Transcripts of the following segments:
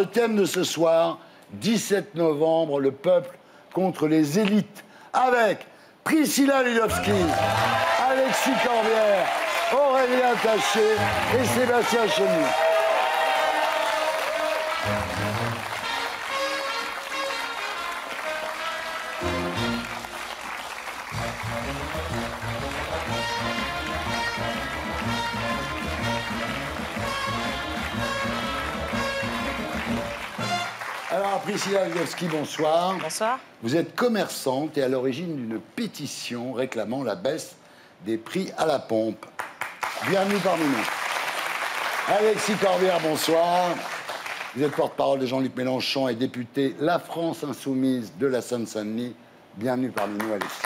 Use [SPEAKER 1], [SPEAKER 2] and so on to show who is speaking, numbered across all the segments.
[SPEAKER 1] le thème de ce soir, 17 novembre, le peuple contre les élites, avec Priscilla Ludowski, Alexis Corbière, Aurélien Taché et Sébastien Chenu. Alors, Priscilla Ludowski, bonsoir.
[SPEAKER 2] Bonsoir.
[SPEAKER 1] Vous êtes commerçante et à l'origine d'une pétition réclamant la baisse des prix à la pompe. Bienvenue parmi nous. Alexis Corbière, bonsoir. Vous êtes porte-parole de Jean-Luc Mélenchon et député La France Insoumise de la Seine-Saint-Denis. Bienvenue parmi nous, Alexis.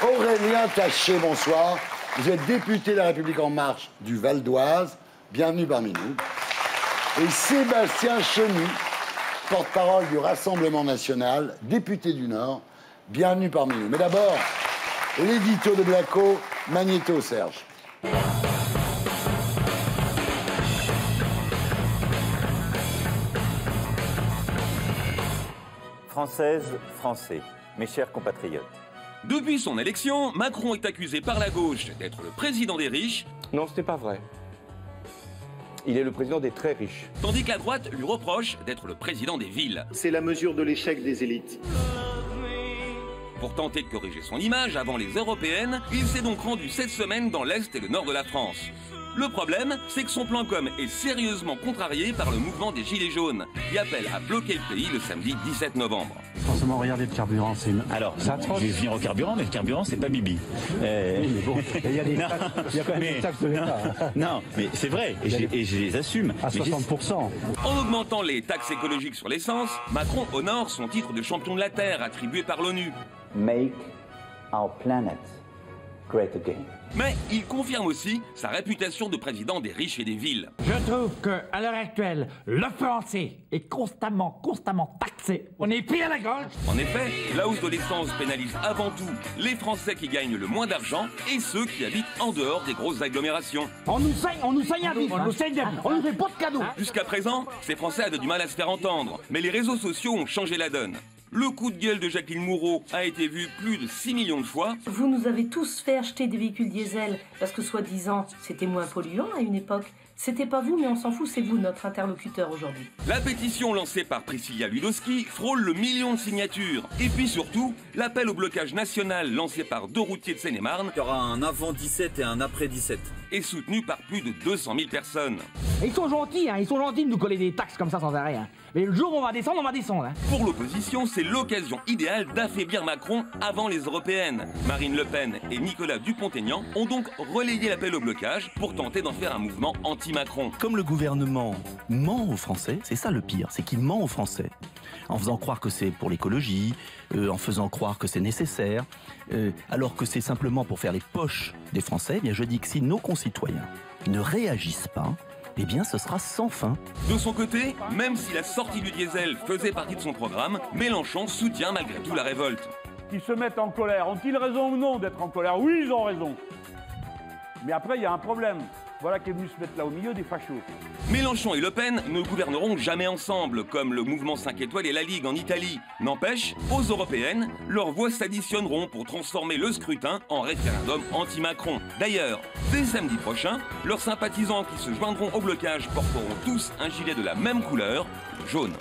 [SPEAKER 1] Aurélien Taché, bonsoir. Vous êtes député de La République En Marche du Val d'Oise. Bienvenue parmi nous. Et Sébastien Chenu, porte-parole du Rassemblement National, député du Nord. Bienvenue parmi nous. Mais d'abord, l'édito de Blacko, Magnéto Serge.
[SPEAKER 3] Françaises, Français, mes chers compatriotes.
[SPEAKER 4] Depuis son élection, Macron est accusé par la gauche d'être le président des riches.
[SPEAKER 5] Non, ce n'est pas vrai. Il est le président des très riches.
[SPEAKER 4] Tandis que la droite lui reproche d'être le président des villes.
[SPEAKER 6] C'est la mesure de l'échec des élites.
[SPEAKER 4] Pour tenter de corriger son image avant les européennes, il s'est donc rendu cette semaine dans l'Est et le Nord de la France. Le problème, c'est que son plan com est sérieusement contrarié par le mouvement des Gilets jaunes, qui appelle à bloquer le pays le samedi 17 novembre.
[SPEAKER 7] Forcément, regardez le carburant, c'est une...
[SPEAKER 8] Alors, je vais venir au carburant, mais le carburant, c'est pas Bibi.
[SPEAKER 7] Oui, mais bon, il y a des taxes, il y a quand même des taxes de l'État.
[SPEAKER 8] Non, mais c'est vrai, et je les assume.
[SPEAKER 7] À 60%.
[SPEAKER 4] En augmentant les taxes écologiques sur l'essence, Macron honore son titre de champion de la Terre attribué par l'ONU.
[SPEAKER 3] Make our planet great again.
[SPEAKER 4] Mais il confirme aussi sa réputation de président des riches et des villes.
[SPEAKER 9] Je trouve qu'à l'heure actuelle, le français est constamment taxé. On est pris à la gorge.
[SPEAKER 4] En effet, la hausse de l'essence pénalise avant tout les Français qui gagnent le moins d'argent et ceux qui habitent en dehors des grosses agglomérations.
[SPEAKER 9] On nous saigne à vivre, on nous fait pas de cadeaux.
[SPEAKER 4] Jusqu'à présent, ces Français avaient du mal à se faire entendre, mais les réseaux sociaux ont changé la donne. Le coup de gueule de Jacqueline Moreau a été vu plus de 6 millions de fois.
[SPEAKER 10] Vous nous avez tous fait acheter des véhicules diesel parce que, soi-disant, c'était moins polluant à une époque. C'était pas vous, mais on s'en fout, c'est vous notre interlocuteur aujourd'hui.
[SPEAKER 4] La pétition lancée par Priscilla Ludowski frôle le million de signatures. Et puis surtout, l'appel au blocage national lancé par 2 routiers de Seine-et-Marne.
[SPEAKER 3] Il y aura un avant 17 et un après 17.
[SPEAKER 4] Est soutenu par plus de 200 000 personnes.
[SPEAKER 9] Ils sont gentils, ils sont gentils de nous coller des taxes comme ça sans arrêt. Mais le jour où on va descendre,
[SPEAKER 4] Pour l'opposition, c'est l'occasion idéale d'affaiblir Macron avant les européennes. Marine Le Pen et Nicolas Dupont-Aignan ont donc relayé l'appel au blocage pour tenter d'en faire un mouvement anti-Macron.
[SPEAKER 11] Comme le gouvernement ment aux Français, c'est ça le pire, c'est qu'il ment aux Français. En faisant croire que c'est pour l'écologie, en faisant croire que c'est nécessaire, alors que c'est simplement pour faire les poches des Français, eh bien je dis que si nos concitoyens ne réagissent pas, eh bien ce sera sans fin.
[SPEAKER 4] De son côté, même si la sortie du diesel faisait partie de son programme, Mélenchon soutient malgré tout la révolte.
[SPEAKER 12] Ils se mettent en colère. Ont-ils raison ou non d'être en colère? Oui, ils ont raison. Mais après, il y a un problème. Voilà qui est venu se mettre là au milieu des fachos.
[SPEAKER 4] Mélenchon et Le Pen ne gouverneront jamais ensemble, comme le mouvement 5 étoiles et la Ligue en Italie. N'empêche, aux européennes, leurs voix s'additionneront pour transformer le scrutin en référendum anti-Macron. D'ailleurs, dès samedi prochain, leurs sympathisants qui se joindront au blocage porteront tous un gilet de la même couleur, le jaune.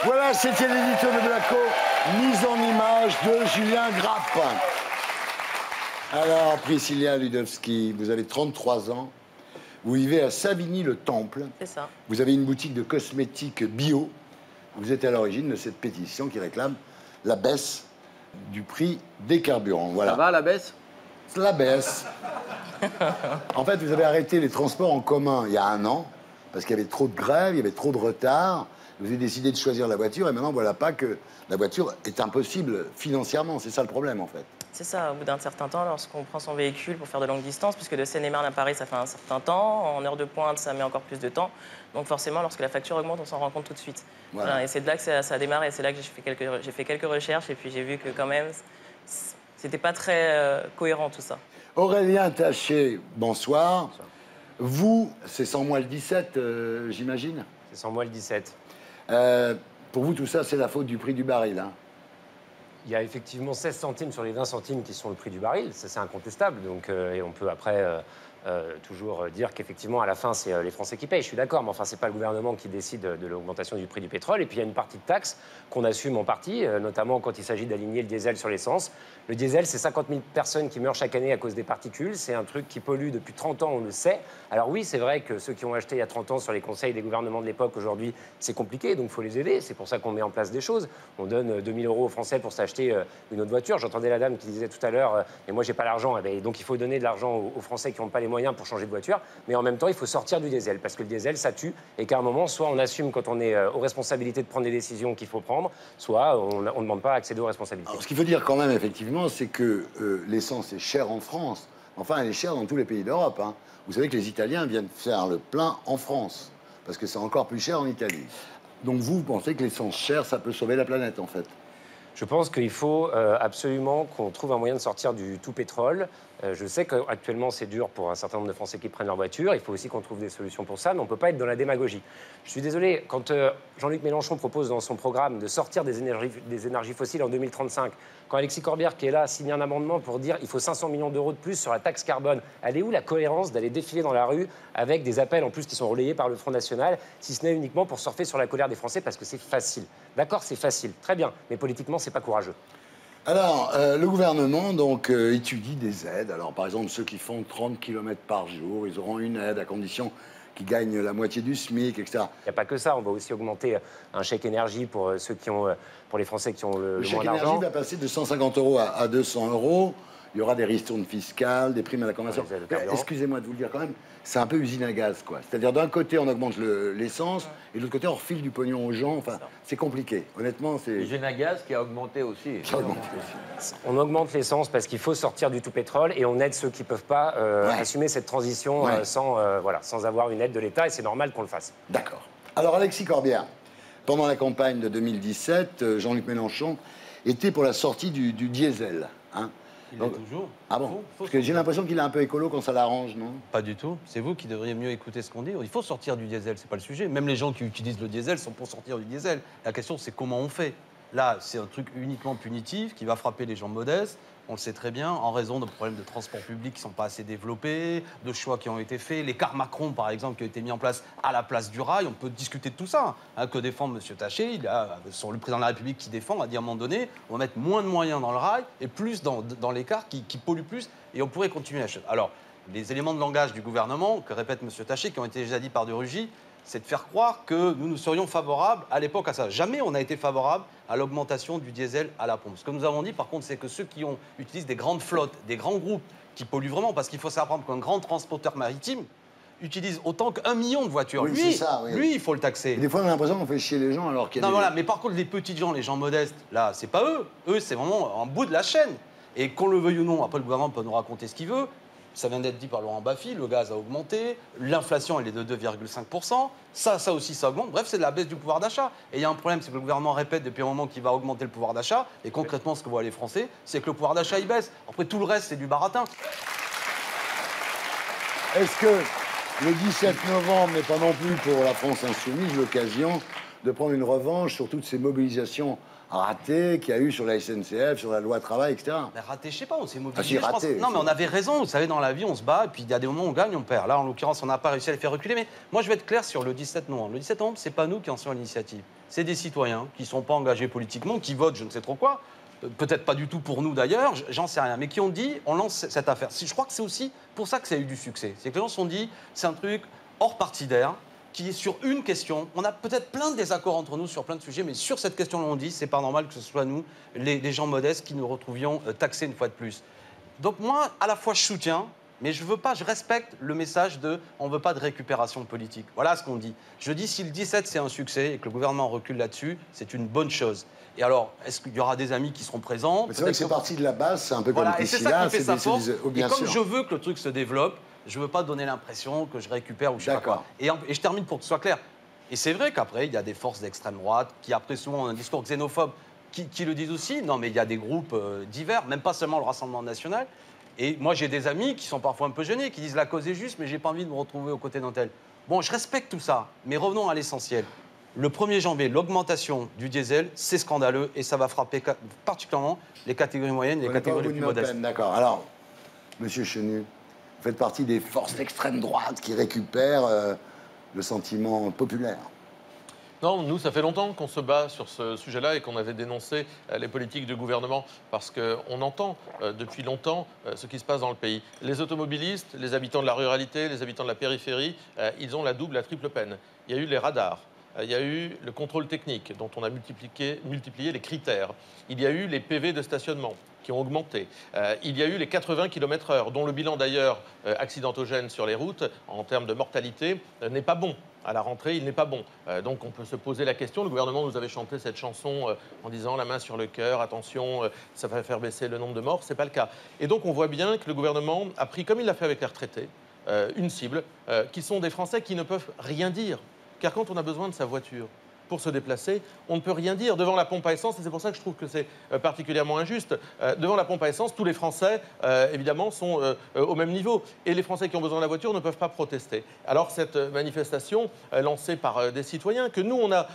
[SPEAKER 1] Voilà, c'était l'édito de Blacko, mise en image de Julien Grappe. Alors, Priscilla Ludowski, vous avez 33 ans. Vous vivez à Savigny-le-Temple.
[SPEAKER 2] C'est ça.
[SPEAKER 1] Vous avez une boutique de cosmétiques bio. Vous êtes à l'origine de cette pétition qui réclame la baisse du prix des carburants. Voilà.
[SPEAKER 5] Ça va, la baisse?
[SPEAKER 1] La baisse. En fait, vous avez arrêté les transports en commun il y a 1 an, parce qu'il y avait trop de grèves, il y avait trop de retard. Vous avez décidé de choisir la voiture, et maintenant, voilà pas que la voiture est impossible financièrement. C'est ça le problème, en fait.
[SPEAKER 2] C'est ça, au bout d'un certain temps, lorsqu'on prend son véhicule pour faire de longues distances, puisque de Seine-et-Marne à Paris, ça fait un certain temps, en heure de pointe, ça met encore plus de temps. Donc forcément, lorsque la facture augmente, on s'en rend compte tout de suite. Voilà. Et c'est de là que ça a démarré, et c'est là que j'ai fait quelques recherches, et puis j'ai vu que quand même, c'était pas très cohérent tout ça.
[SPEAKER 1] Aurélien Taché, bonsoir. Vous, c'est sans moi le 17, j'imagine?
[SPEAKER 5] C'est sans moi le 17.
[SPEAKER 1] Pour vous, tout ça, c'est la faute du prix du baril, hein?
[SPEAKER 13] Il y a effectivement 16 centimes sur les 20 centimes qui sont le prix du baril, ça c'est incontestable. Donc, et on peut après toujours dire qu'effectivement, à la fin, c'est les Français qui payent. Je suis d'accord, mais enfin, c'est pas le gouvernement qui décide de l'augmentation du prix du pétrole. Et puis, il y a une partie de taxes qu'on assume en partie, notamment quand il s'agit d'aligner le diesel sur l'essence. Le diesel, c'est 50 000 personnes qui meurent chaque année à cause des particules. C'est un truc qui pollue depuis 30 ans, on le sait. Alors oui, c'est vrai que ceux qui ont acheté il y a 30 ans sur les conseils des gouvernements de l'époque, aujourd'hui, c'est compliqué, donc il faut les aider. C'est pour ça qu'on met en place des choses. On donne 2 000 € aux Français pour s'acheter une autre voiture. J'entendais la dame qui disait tout à l'heure, mais moi, j'ai pas l'argent. Et donc, il faut donner de l'argent aux Français qui n'ont pas les moyens pour changer de voiture. Mais en même temps, il faut sortir du diesel, parce que le diesel, ça tue. Et qu'à un moment, soit on assume quand on est aux responsabilités de prendre des décisions qu'il faut prendre, soit on ne demande pas à accéder aux responsabilités.
[SPEAKER 1] Alors, ce qu'il faut dire quand même, effectivement, c'est que l'essence est chère en France. Enfin, elle est chère dans tous les pays d'Europe, hein. Vous savez que les Italiens viennent faire le plein en France, parce que c'est encore plus cher en Italie. Donc vous pensez que l'essence chère, ça peut sauver la planète, en fait?
[SPEAKER 13] Je pense qu'il faut absolument qu'on trouve un moyen de sortir du tout pétrole. Je sais qu'actuellement, c'est dur pour un certain nombre de Français qui prennent leur voiture. Il faut aussi qu'on trouve des solutions pour ça, mais on ne peut pas être dans la démagogie. Je suis désolé, quand Jean-Luc Mélenchon propose dans son programme de sortir des énergies fossiles en 2035, quand Alexis Corbière, qui est là, signe un amendement pour dire qu'il faut 500 millions d'euros de plus sur la taxe carbone, elle est où la cohérence d'aller défiler dans la rue avec des appels en plus qui sont relayés par le Front National, si ce n'est uniquement pour surfer sur la colère des Français parce que c'est facile. D'accord, c'est facile, très bien, mais politiquement, c'est pas courageux.
[SPEAKER 1] Alors, le gouvernement donc étudie des aides. Alors, par exemple, ceux qui font 30 km par jour, ils auront une aide à condition qu'ils gagnent la moitié du SMIC, etc.
[SPEAKER 13] Il n'y a pas que ça. On va aussi augmenter un chèque énergie pour ceux qui ont, pour les Français qui ont le moins
[SPEAKER 1] d'argent. Le chèque énergie va passer de 150 € à 200 €. Il y aura des ristournes fiscales, des primes à la conversion. Excusez-moi de vous le dire quand même, c'est un peu usine à gaz, quoi. C'est-à-dire, d'un côté, on augmente l'essence, et de l'autre côté, on refile du pognon aux gens. Enfin, c'est compliqué. Honnêtement, c'est...
[SPEAKER 14] L'usine à gaz qui a augmenté aussi.
[SPEAKER 13] On augmente l'essence parce qu'il faut sortir du tout pétrole et on aide ceux qui ne peuvent pas assumer cette transition sans avoir une aide de l'État, et c'est normal qu'on le fasse.
[SPEAKER 1] D'accord. Alors, Alexis Corbière, pendant la campagne de 2017, Jean-Luc Mélenchon était pour la sortie du diesel, hein.
[SPEAKER 15] Il l'est toujours.
[SPEAKER 1] Ah bon? Parce que j'ai l'impression qu'il est un peu écolo quand ça l'arrange, non?
[SPEAKER 15] Pas du tout. C'est vous qui devriez mieux écouter ce qu'on dit. Il faut sortir du diesel, c'est pas le sujet. Même les gens qui utilisent le diesel sont pour sortir du diesel. La question, c'est comment on fait. Là, c'est un truc uniquement punitif qui va frapper les gens modestes. On le sait très bien, en raison de problèmes de transport public qui ne sont pas assez développés, de choix qui ont été faits, les cars Macron, par exemple, qui ont été mis en place à la place du rail. On peut discuter de tout ça. Hein, que défend M. Taché, le président de la République qui défend, a dit à un moment donné, on va mettre moins de moyens dans le rail et plus dans les cars qui polluent plus, et on pourrait continuer à acheter. Alors, les éléments de langage du gouvernement, que répète M. Taché, qui ont été déjà dits par De Rugy, c'est de faire croire que nous serions favorables à l'époque à ça. Jamais on n'a été favorable à l'augmentation du diesel à la pompe. Ce que nous avons dit, par contre, c'est que ceux qui utilisent des grandes flottes, des grands groupes qui polluent vraiment, parce qu'il faut savoir qu'un grand transporteur maritime utilise autant qu'1 million de voitures.
[SPEAKER 1] Oui,
[SPEAKER 15] lui, il faut le taxer.
[SPEAKER 1] Et des fois, on a l'impression qu'on fait chier les gens alors qu'il y a
[SPEAKER 15] voilà, mais par contre, les petits gens, les gens modestes, là, c'est pas eux. Eux, c'est vraiment en bout de la chaîne. Et qu'on le veuille ou non, après, le gouvernement peut nous raconter ce qu'il veut. Ça vient d'être dit par Laurent Baffy, le gaz a augmenté, l'inflation elle est de 2,5%, ça aussi ça augmente, bref c'est de la baisse du pouvoir d'achat. Et il y a un problème, c'est que le gouvernement répète depuis un moment qu'il va augmenter le pouvoir d'achat, et concrètement ce que voient les Français, c'est que le pouvoir d'achat il baisse. Après tout le reste c'est du baratin.
[SPEAKER 1] Est-ce que le 17 novembre n'est pas non plus pour la France Insoumise l'occasion de prendre une revanche sur toutes ces mobilisations raté qu'il y a eu sur la SNCF, sur la loi travail, etc.
[SPEAKER 15] Mais raté, je sais pas, on s'est mobilisé.
[SPEAKER 1] Ah, si, raté,
[SPEAKER 15] non, mais on avait raison. Vous savez, dans la vie, on se bat, et puis il y a des moments où on gagne, on perd. Là, en l'occurrence, on n'a pas réussi à les faire reculer. Mais moi, je vais être clair sur le 17 novembre. Le 17 novembre, c'est pas nous qui en sommes à l'initiative. C'est des citoyens qui sont pas engagés politiquement, qui votent je ne sais trop quoi. Peut-être pas du tout pour nous d'ailleurs, j'en sais rien. Mais qui ont dit, on lance cette affaire. Je crois que c'est aussi pour ça que ça a eu du succès. C'est que les gens se sont dit, c'est un truc hors partidaire, qui est sur une question. On a peut-être plein de désaccords entre nous sur plein de sujets, mais sur cette question-là, on dit, c'est pas normal que ce soit nous, les gens modestes, qui nous retrouvions taxés une fois de plus. Donc moi, à la fois, je soutiens, mais je respecte le message de on ne veut pas de récupération politique. Voilà ce qu'on dit. Je dis, si le 17, c'est un succès et que le gouvernement recule là-dessus, c'est une bonne chose. Et alors, est-ce qu'il y aura des amis qui seront présents?
[SPEAKER 1] C'est vrai que c'est parti de la base, c'est un peu
[SPEAKER 15] voilà,
[SPEAKER 1] comme
[SPEAKER 15] et c'est ça qui fait sa force.
[SPEAKER 1] Et
[SPEAKER 15] comme je veux que le truc se développe, je ne veux pas donner l'impression que je récupère ou je sais pas quoi. Et je termine pour que ce soit clair. Et c'est vrai qu'après, il y a des forces d'extrême droite qui, après souvent un discours xénophobe, qui le disent aussi. Non, mais il y a des groupes divers, même pas seulement le Rassemblement national. Et moi, j'ai des amis qui sont parfois un peu gênés, qui disent la cause est juste, mais j'ai pas envie de me retrouver aux côtés d'un tel. Bon, je respecte tout ça, mais revenons à l'essentiel. Le 1er janvier, l'augmentation du diesel, c'est scandaleux et ça va frapper particulièrement les catégories moyennes, les catégories les plus modestes.
[SPEAKER 1] D'accord. Alors, Monsieur Chenu, vous faites partie des forces d'extrême droite qui récupèrent le sentiment populaire.
[SPEAKER 16] Non, nous, ça fait longtemps qu'on se bat sur ce sujet-là et qu'on avait dénoncé les politiques du gouvernement parce qu'on entend depuis longtemps ce qui se passe dans le pays. Les automobilistes, les habitants de la ruralité, les habitants de la périphérie, ils ont la double, la triple peine. Il y a eu les radars. Il y a eu le contrôle technique dont on a multiplié les critères. Il y a eu les PV de stationnement qui ont augmenté. Il y a eu les 80 km/h dont le bilan d'ailleurs accidentogène sur les routes en termes de mortalité n'est pas bon. À la rentrée, il n'est pas bon. Donc on peut se poser la question. Le gouvernement nous avait chanté cette chanson en disant la main sur le cœur, attention, ça va faire baisser le nombre de morts. Ce n'est pas le cas. Et donc on voit bien que le gouvernement a pris, comme il l'a fait avec les retraités, une cible qui sont des Français qui ne peuvent rien dire. Car quand on a besoin de sa voiture pour se déplacer, on ne peut rien dire devant la pompe à essence, et c'est pour ça que je trouve que c'est particulièrement injuste. Devant la pompe à essence, tous les Français, évidemment, sont au même niveau. Et les Français qui ont besoin de la voiture ne peuvent pas protester. Alors cette manifestation lancée par des citoyens, que nous, on a,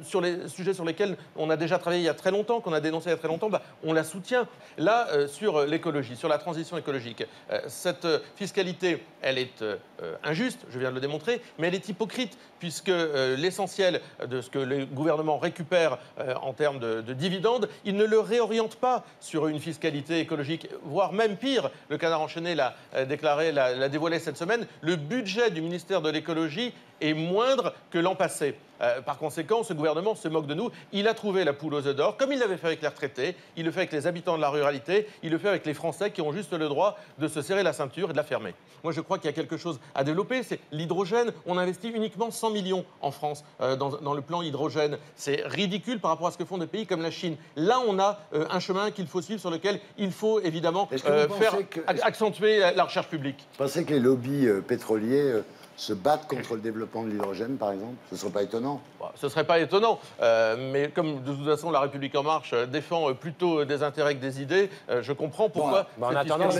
[SPEAKER 16] sur les sujets sur lesquels on a déjà travaillé il y a très longtemps, qu'on a dénoncé il y a très longtemps, on la soutient. Là, sur l'écologie, sur la transition écologique, cette fiscalité, elle est injuste, je viens de le démontrer, mais elle est hypocrite, puisque l'essentiel de ce que le gouvernement récupère en termes de dividendes, il ne le réoriente pas sur une fiscalité écologique, voire même pire. Le Canard enchaîné l'a déclaré, l'a dévoilé cette semaine. Le budget du ministère de l'écologie est moindre que l'an passé. Par conséquent, ce gouvernement se moque de nous. Il a trouvé la poule aux œufs d'or, comme il l'avait fait avec les retraités, il le fait avec les habitants de la ruralité, il le fait avec les Français qui ont juste le droit de se serrer la ceinture et de la fermer. Moi, je crois qu'il y a quelque chose à développer, c'est l'hydrogène. On investit uniquement 100 millions en France dans le plan hydrogène. C'est ridicule par rapport à ce que font des pays comme la Chine. Là, on a un chemin qu'il faut suivre, sur lequel il faut évidemment accentuer la recherche publique.
[SPEAKER 1] Vous pensez que les lobbies pétroliers se battent contre le développement de l'hydrogène, par exemple? Ce ne serait pas étonnant.
[SPEAKER 16] Ce ne serait pas étonnant, mais comme de toute façon la République En Marche défend plutôt des intérêts que des idées, je comprends pourquoi.
[SPEAKER 13] En attendant,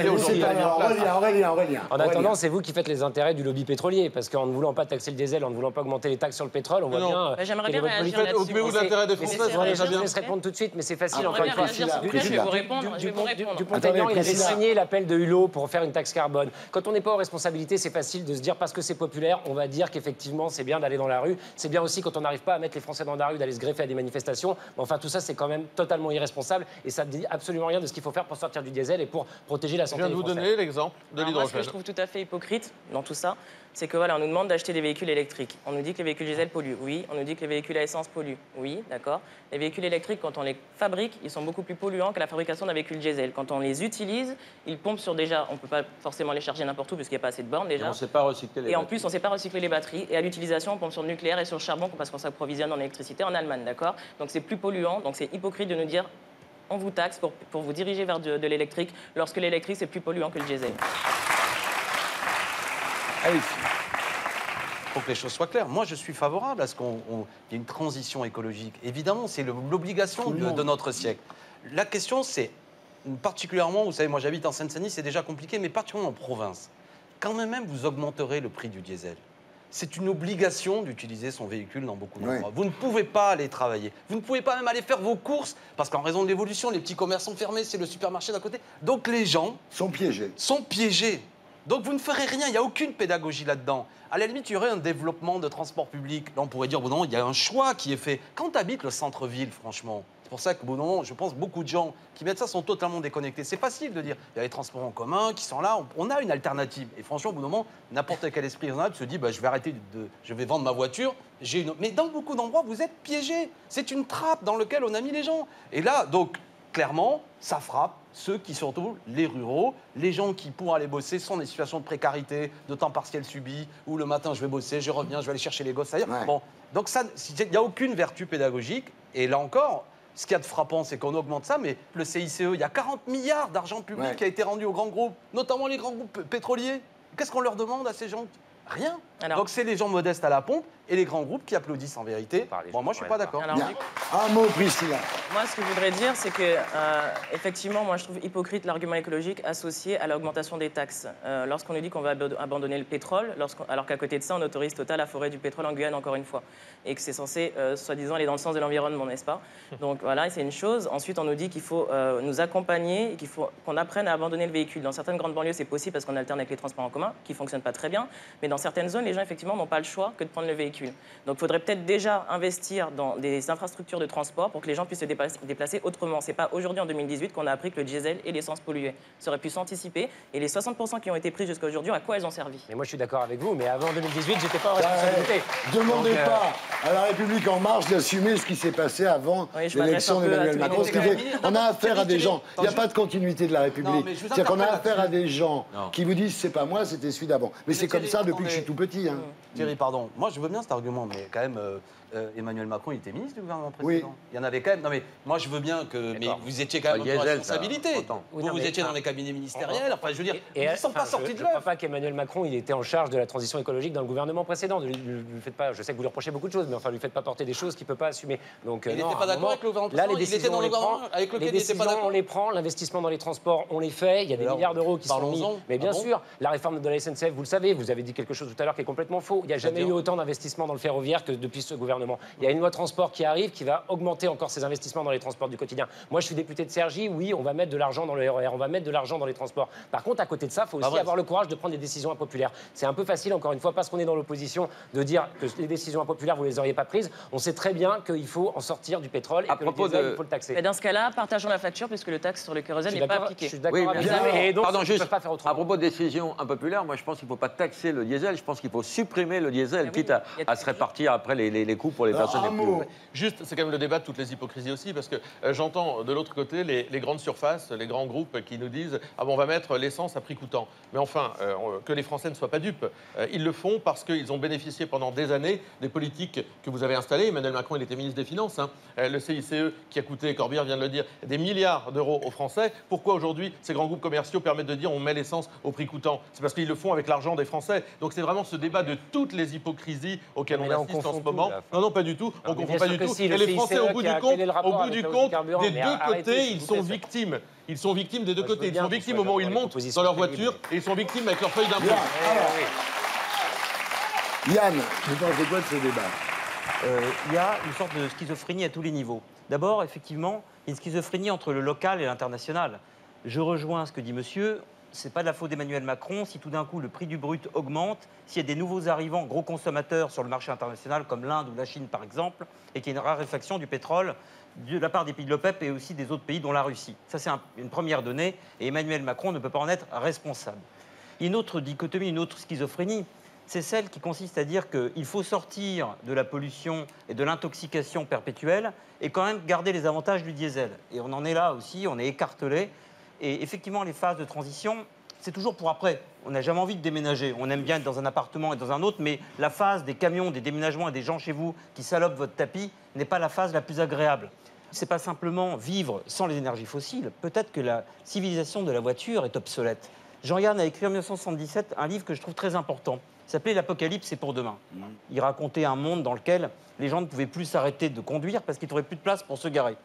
[SPEAKER 13] c'est vous qui faites les intérêts du lobby pétrolier, parce qu'en ne voulant pas taxer le diesel, en ne voulant pas augmenter les taxes sur le pétrole, on voit bien.
[SPEAKER 2] J'aimerais bien réagir là-dessus.
[SPEAKER 16] Occupez-vous de l'intérêt des Français,
[SPEAKER 13] je vous laisse répondre tout de suite, mais c'est facile.
[SPEAKER 2] Encore une fois, je vais vous répondre.
[SPEAKER 13] Dupont-Aignan, il avait signé l'appel de Hulot pour faire une taxe carbone. Quand on n'est pas aux responsabilités, c'est facile de se dire parce que c'est populaire, on va dire qu'effectivement c'est bien d'aller dans la rue. C'est bien aussi quand on n'arrive pas à mettre les Français dans la rue, d'aller se greffer à des manifestations. Mais enfin, tout ça, c'est quand même totalement irresponsable et ça ne dit absolument rien de ce qu'il faut faire pour sortir du diesel et pour protéger la santé des Français.
[SPEAKER 16] Je viens de vous donner l'exemple de l'hydrogène.
[SPEAKER 2] Ce que je trouve tout à fait hypocrite dans tout ça, c'est que voilà, on nous demande d'acheter des véhicules électriques. On nous dit que les véhicules diesel polluent. Oui. On nous dit que les véhicules à essence polluent. Oui, d'accord. Les véhicules électriques, quand on les fabrique, ils sont beaucoup plus polluants que la fabrication d'un véhicule diesel. Quand on les utilise, ils pompent sur déjà. On ne peut pas forcément les charger n'importe où parce qu'il n'y a pas assez de bornes déjà.
[SPEAKER 5] Et on ne sait pas recycler les batteries.
[SPEAKER 2] Et en plus, on ne sait pas recycler les batteries. Et à l'utilisation, on pompe sur le nucléaire et sur le charbon parce qu'on s'approvisionne en électricité en Allemagne, d'accord. Donc c'est plus polluant. Donc c'est hypocrite de nous dire on vous taxe pour vous diriger vers de l'électrique lorsque l'électrique c'est plus polluant que le diesel.
[SPEAKER 15] Allez. Il faut que les choses soient claires. Moi, je suis favorable à ce qu'il y ait une transition écologique. Évidemment, c'est l'obligation de notre siècle. La question, c'est particulièrement, vous savez, moi j'habite en Seine-Saint-Denis, c'est déjà compliqué, mais particulièrement en province. Quand même, vous augmenterez le prix du diesel. C'est une obligation d'utiliser son véhicule dans beaucoup d'endroits. Ouais. Vous ne pouvez pas aller travailler. Vous ne pouvez pas même aller faire vos courses, parce qu'en raison de l'évolution, les petits commerces sont fermés, c'est le supermarché d'à côté. Donc les gens
[SPEAKER 1] sont piégés.
[SPEAKER 15] Donc vous ne ferez rien, il n'y a aucune pédagogie là-dedans. À la limite, il y aurait un développement de transport public. Là, on pourrait dire, bon non, il y a un choix qui est fait. Quand tu habites le centre-ville, franchement, c'est pour ça que, bon non, je pense beaucoup de gens qui mettent ça sont totalement déconnectés. C'est facile de dire, il y a les transports en commun qui sont là, on a une alternative. Et franchement, au bout d'un moment, n'importe quel esprit raisonnable se dit, bah, je vais vendre ma voiture. Mais dans beaucoup d'endroits, vous êtes piégés. C'est une trappe dans laquelle on a mis les gens. Et là, donc, clairement, ça frappe ceux qui sont surtout les ruraux, les gens qui, pour aller bosser, sont dans des situations de précarité, de temps partiel subi, où le matin, je vais bosser, je reviens, je vais aller chercher les gosses. Ouais. Bon, donc il n'y a aucune vertu pédagogique. Et là encore, ce qu'il y a de frappant, c'est qu'on augmente ça, mais le CICE, il y a 40 milliards d'argent public qui a été rendu aux grands groupes, notamment les grands groupes pétroliers. Qu'est-ce qu'on leur demande à ces gens Rien.
[SPEAKER 2] Alors-
[SPEAKER 15] Donc c'est les gens modestes à la pompe et les grands groupes qui applaudissent en vérité. Bon, moi je suis pas d'accord.
[SPEAKER 2] Alors,
[SPEAKER 1] Un mot, Priscilla.
[SPEAKER 2] Moi, ce que je voudrais dire, c'est que, effectivement, moi, je trouve hypocrite l'argument écologique associé à l'augmentation des taxes. Lorsqu'on nous dit qu'on va abandonner le pétrole, alors qu'à côté de ça, on autorise Total à forer du pétrole en Guyane, encore une fois, et que c'est censé, soi-disant, aller dans le sens de l'environnement, n'est-ce pas? Donc voilà, c'est une chose. Ensuite, on nous dit qu'il faut nous accompagner, et qu'il faut qu'on apprenne à abandonner le véhicule. Dans certaines grandes banlieues, c'est possible parce qu'on alterne avec les transports en commun, qui ne fonctionnent pas très bien, mais dans certaines zones, les gens, effectivement, n'ont pas le choix que de prendre le véhicule. Donc, il faudrait peut-être déjà investir dans des infrastructures de transport pour que les gens puissent se déplacer autrement. C'est pas aujourd'hui, en 2018, qu'on a appris que le diesel et l'essence polluaient. Ça aurait pu s'anticiper. Et les 60% qui ont été pris jusqu'à aujourd'hui, à quoi elles ont servi?
[SPEAKER 13] Mais moi, je suis d'accord avec vous, mais avant 2018, j'étais pas en responsabilité.
[SPEAKER 1] Demandez pas à La République En Marche d'assumer ce qui s'est passé avant l'élection d'Emmanuel Macron. On a affaire à des gens. Il n'y a pas de continuité de La République. C'est-à-dire qu'on a affaire à des gens qui vous disent c'est pas moi, c'était celui d'avant. Mais c'est comme ça depuis que je suis tout petit.
[SPEAKER 15] Thierry, pardon. Moi, je veux bien cet argument, mais quand même, Emmanuel Macron, il était ministre du gouvernement précédent.
[SPEAKER 1] Oui.
[SPEAKER 15] Il y en avait quand même. Non, mais moi, je veux bien que. Mais vous étiez quand même en responsabilité. Vous étiez dans les cabinets ministériels. Enfin, je veux dire, ils ne sont pas sortis de
[SPEAKER 13] Je
[SPEAKER 15] là.
[SPEAKER 13] ne crois pas qu'Emmanuel Macron, il était en charge de la transition écologique dans le gouvernement précédent. Ne lui faites pas. Je sais que vous lui reprochez beaucoup de choses, mais enfin, lui faites pas porter des choses qu'il ne peut pas assumer. Donc,
[SPEAKER 15] il n'était pas d'accord avec le gouvernement
[SPEAKER 13] là, les
[SPEAKER 15] précédent. Il était dans le gouvernement avec lequel il n'était pas d'accord.
[SPEAKER 13] On les prend. L'investissement dans les transports, on les fait. Il y a des milliards d'euros qui sont mis. Mais bien sûr, la réforme de la SNCF, vous le savez, vous avez dit quelque chose tout à l'heure qui est complètement faux. Il n'y a jamais eu autant d'investissements dans le ferroviaire que depuis ce gouvernement. Il y a une loi transport qui arrive, qui va augmenter encore ces investissements dans les transports du quotidien. Moi, je suis député de Cergy, oui, on va mettre de l'argent dans le RER, on va mettre de l'argent dans les transports. Par contre, à côté de ça, il faut aussi avoir le courage de prendre des décisions impopulaires. C'est un peu facile, encore une fois, parce qu'on est dans l'opposition, de dire que les décisions impopulaires, vous ne les auriez pas prises. On sait très bien qu'il faut en sortir du pétrole et que le diesel, il faut le taxer.
[SPEAKER 2] Et dans ce cas-là, partageons la facture puisque le taxe sur le kérosène n'est pas appliqué.
[SPEAKER 14] Je suis d'accord
[SPEAKER 13] avec ça. Et donc,
[SPEAKER 14] pardon, juste,
[SPEAKER 13] pas faire autrement.
[SPEAKER 14] à propos de décisions impopulaires, moi je pense qu'il ne faut pas taxer le diesel, je pense qu'il faut supprimer le diesel, quitte à se répartir après les coûts pour les personnes les plus...
[SPEAKER 16] Juste, c'est quand même le débat de toutes les hypocrisies aussi, parce que j'entends de l'autre côté les grandes surfaces, les grands groupes qui nous disent « Ah bon, on va mettre l'essence à prix coûtant ». Mais enfin, que les Français ne soient pas dupes. Ils le font parce qu'ils ont bénéficié pendant des années des politiques que vous avez installées. Emmanuel Macron, il était ministre des Finances. Le CICE, qui a coûté, Corbière vient de le dire, des milliards d'euros aux Français. Pourquoi aujourd'hui ces grands groupes commerciaux permettent de dire on met l'essence au prix coûtant? C'est parce qu'ils le font avec l'argent des Français. Donc c'est vraiment ce débat de toutes les hypocrisies auxquelles on assiste en ce moment. Non, non, pas du tout. On ne comprend pas du tout. Et les Français, au bout du compte, des deux côtés, ils sont victimes. Ils sont victimes des deux côtés. Ils sont victimes au moment où ils montent dans leur voiture et ils sont victimes avec leur feuille d'impôt.
[SPEAKER 1] Yann, vous pensez quoi de ce débat?
[SPEAKER 17] Il y a une sorte de schizophrénie à tous les niveaux. D'abord, effectivement, une schizophrénie entre le local et l'international. Je rejoins ce que dit monsieur. Ce n'est pas de la faute d'Emmanuel Macron si tout d'un coup le prix du brut augmente, s'il y a des nouveaux arrivants, gros consommateurs sur le marché international, comme l'Inde ou la Chine par exemple, et qu'il y a une raréfaction du pétrole de la part des pays de l'OPEP et aussi des autres pays, dont la Russie. Ça, c'est une première donnée, et Emmanuel Macron ne peut pas en être responsable. Une autre dichotomie, une autre schizophrénie, c'est celle qui consiste à dire qu'il faut sortir de la pollution et de l'intoxication perpétuelle et quand même garder les avantages du diesel. Et on en est là aussi, on est écartelé. Et effectivement, les phases de transition, c'est toujours pour après. On n'a jamais envie de déménager. On aime bien être dans un appartement et dans un autre, mais la phase des camions, des déménagements et des gens chez vous qui salopent votre tapis n'est pas la phase la plus agréable. C'est pas simplement vivre sans les énergies fossiles. Peut-être que la civilisation de la voiture est obsolète. Jean-Yann a écrit en 1977 un livre que je trouve très important. Il s'appelait L'Apocalypse, c'est pour demain. Il racontait un monde dans lequel les gens ne pouvaient plus s'arrêter de conduire parce qu'ils ne trouvaient plus de place pour se garer.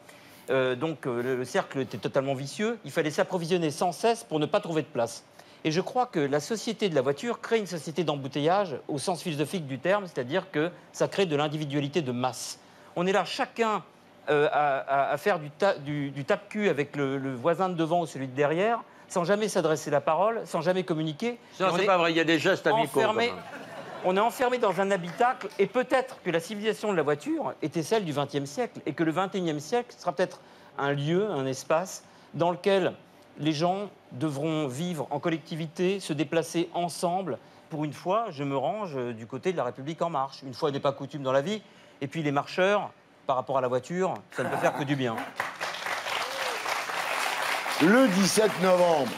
[SPEAKER 17] Donc le cercle était totalement vicieux. Il fallait s'approvisionner sans cesse pour ne pas trouver de place. Et je crois que la société de la voiture crée une société d'embouteillage au sens philosophique du terme, c'est-à-dire que ça crée de l'individualité de masse. On est là chacun à faire du tape-cul avec le voisin de devant ou celui de derrière, sans jamais s'adresser la parole, sans jamais communiquer.
[SPEAKER 14] Non, c'est pas vrai, il y a des gestes amicaux.
[SPEAKER 17] On est enfermé dans un habitacle et peut-être que la civilisation de la voiture était celle du XXe siècle et que le XXIe siècle sera peut-être un lieu, un espace dans lequel les gens devront vivre en collectivité, se déplacer ensemble. Pour une fois, je me range du côté de la République En Marche. Une fois n'est pas coutume dans la vie. Et puis les marcheurs, par rapport à la voiture, ça ne peut faire que du bien.
[SPEAKER 1] Le 17 novembre,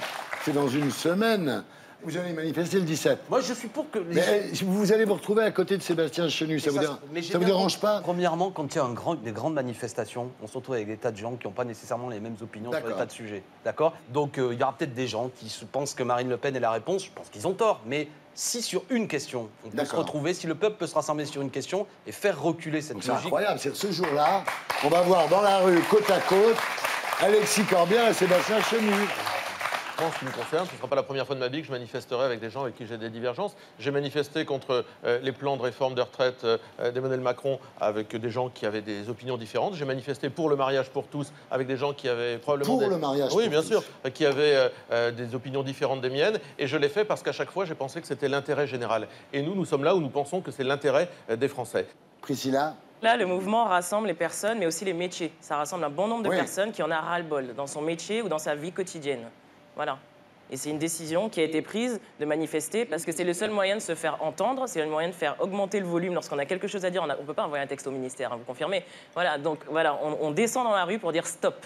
[SPEAKER 1] c'est dans une semaine, Vous allez manifester le 17.
[SPEAKER 15] Moi, je suis pour que...
[SPEAKER 1] Mais vous allez vous retrouver à côté de Sébastien Chenu, ça vous dérange pas?
[SPEAKER 15] Premièrement, quand il y a des grandes manifestations, on se retrouve avec des tas de gens qui n'ont pas nécessairement les mêmes opinions sur des tas de sujets. D'accord? Donc, il y aura peut-être des gens qui pensent que Marine Le Pen est la réponse. Je pense qu'ils ont tort. Mais si sur une question, on peut se retrouver, si le peuple peut se rassembler sur une question et faire reculer cette logique...
[SPEAKER 1] C'est incroyable. C'est ce jour-là, on va voir dans la rue, côte à côte, Alexis Corbière et Sébastien Chenu.
[SPEAKER 16] En ce qui me concerne, ce ne sera pas la première fois de ma vie que je manifesterai avec des gens avec qui j'ai des divergences. J'ai manifesté contre les plans de réforme de retraite d'Emmanuel Macron avec des gens qui avaient des opinions différentes. J'ai manifesté pour le mariage pour tous avec des gens qui avaient probablement...
[SPEAKER 1] Pour le mariage
[SPEAKER 16] Oui,
[SPEAKER 1] pour
[SPEAKER 16] bien
[SPEAKER 1] tous.
[SPEAKER 16] sûr, qui avaient des opinions différentes des miennes. Et je l'ai fait parce qu'à chaque fois, j'ai pensé que c'était l'intérêt général. Et nous sommes là où nous pensons que c'est l'intérêt des Français.
[SPEAKER 1] Priscilla?
[SPEAKER 2] Là, le mouvement rassemble les personnes, mais aussi les métiers. Ça rassemble un bon nombre de personnes qui en a ras-le-bol dans son métier ou dans sa vie quotidienne. Voilà. Et c'est une décision qui a été prise de manifester parce que c'est le seul moyen de se faire entendre, c'est le moyen de faire augmenter le volume lorsqu'on a quelque chose à dire. On ne peut pas envoyer un texte au ministère, hein, vous confirmez. Voilà, donc voilà, on descend dans la rue pour dire stop.